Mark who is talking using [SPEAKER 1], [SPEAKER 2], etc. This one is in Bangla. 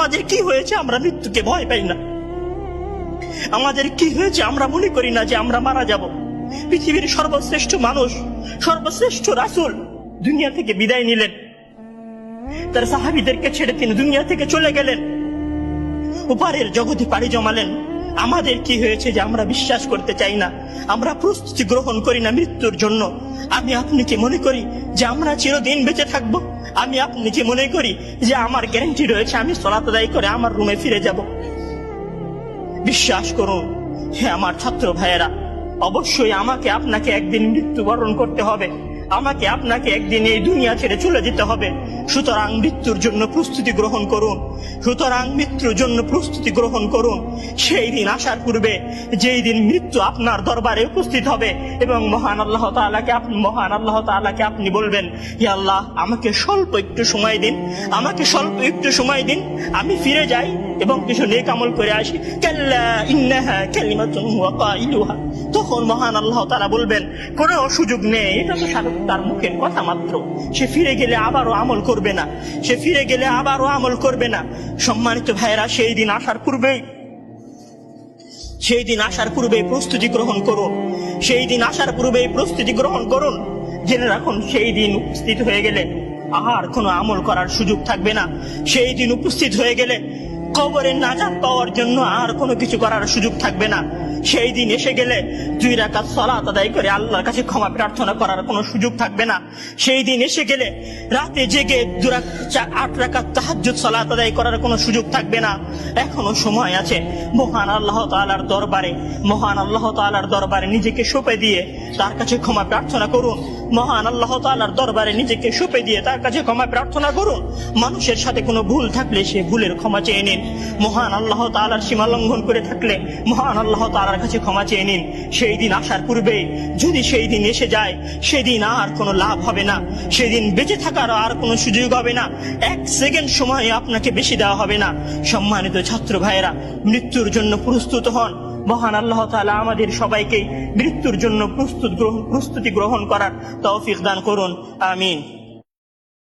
[SPEAKER 1] আমাদের কি হয়েছে আমরা মৃত্যুকে ভয় পাই না? আমাদের কি হয়েছে আমরা মনে করি না যে আমরা মারা যাব? পৃথিবীর সর্বশ্রেষ্ঠ মানুষ, সর্বশ্রেষ্ঠ রাসূল দুনিয়া থেকে বিদায় নিলেন, তার সাহাবীদেরকে ছেড়ে তিনি দুনিয়া থেকে চলে গেলেন, উপারের জগতে পাড়ি জমালেন। আমাদের কি হয়েছে যে আমরা বিশ্বাস করতে চাই না, আমরা প্রস্তুতি গ্রহণ করি না মৃত্যুর জন্য? আমি আপনি কি মনে করি যে আমরা চিরদিন বেঁচে থাকবো? আমি আপনি কি মনে করি যে আমার গ্যারান্টি রয়েছে আমি সালাত আদায় করে আমার রুমে ফিরে যাব? বিশ্বাস করুন হে আমার ছাত্র ভাইয়েরা, অবশ্যই আমাকে আপনাকে একদিন মৃত্যুবরণ করতে হবে, আমাকে আপনাকে একদিন এই দুনিয়া ছেড়ে চলে যেতে হবে। সুতরাং মৃত্যুর জন্য প্রস্তুতি গ্রহণ করুন, সুতরাং মৃত্যুর জন্য প্রস্তুতি গ্রহণ করুন। সেই দিন আসার পূর্বে, যেই দিন মৃত্যু আপনার দরবারে উপস্থিত হবে এবং মহান আল্লাহ তাআলাকে আপনি বলবেন, হে আল্লাহ, আমাকে স্বল্প একটু সময় দিন, আমাকে স্বল্প একটু সময় দিন, আমি ফিরে যাই এবং কিছু নেক আমল করে আসি। কাল্লা ইন্নাহা কালিমাতুন ওয়া কাইলুহা। তখন মহান আল্লাহ তাআলা বলবেন, কোনো সুযোগ নেই, এটা তো তার মুখের কথা মাত্র, সে ফিরে গেলে আবারও আমল করবে না, সে ফিরে গেলে আবারও আমল করবে না। সম্মানিত ভাইয়েরা, সেই দিন আসার পূর্বেই প্রস্তুতি গ্রহণ করুন, সেই দিন আসার পূর্বেই প্রস্তুতি গ্রহণ করুন। জেনে রাখুন, সেই দিন উপস্থিত হয়ে গেলে আর কোনো আমল করার সুযোগ থাকবে না। সেই দিন উপস্থিত হয়ে গেলে কবরের নাজাত পাওয়ার জন্য আর কোনো কিছু করার সুযোগ থাকবে না। সেই দিন এসে গেলে 2 রাকাত সালাত আদায় করে আল্লাহর কাছে ক্ষমা প্রার্থনা করার কোনো সুযোগ থাকবে না। সেই দিন এসে গেলে রাতে জেগে 8 রাকাত তাহাজ্জুদ সালাত আদায় করার কোনো সুযোগ থাকবে না। এখনো সময় আছে। মহান আল্লাহ তাআলার দরবারে নিজেকে সঁপে দিয়ে তার কাছে ক্ষমা প্রার্থনা করুন। মহান আল্লাহ তাআলার দরবারে নিজেকে সঁপে দিয়ে তার কাছে ক্ষমা প্রার্থনা করুন। মানুষের সাথে কোনো ভুল থাকলে সে ভুলের ক্ষমা চেয়ে নিন। মহান আল্লাহ তাআলার সীমা লঙ্ঘন করে থাকলে মহান আল্লাহ তাআলার কাছে ক্ষমা চেয়ে নিন। সেই দিন আসার পূর্বে যদি সেই দিন এসে যায়, সেদিন আর কোনো লাভ হবে না, সেদিন বেঁচে থাকার আর কোনো সুযোগ হবে না, 1 সেকেন্ড সময় আপনাকে বেশি দেওয়া হবে না। সম্মানিত ছাত্র ভাইয়েরা, মৃত্যুর জন্য প্রস্তুত হন। মহান আল্লাহ তাআলা আমাদের সবাইকে মৃত্যুর জন্য প্রস্তুতি গ্রহণ করার তৌফিক দান করুন। আমিন।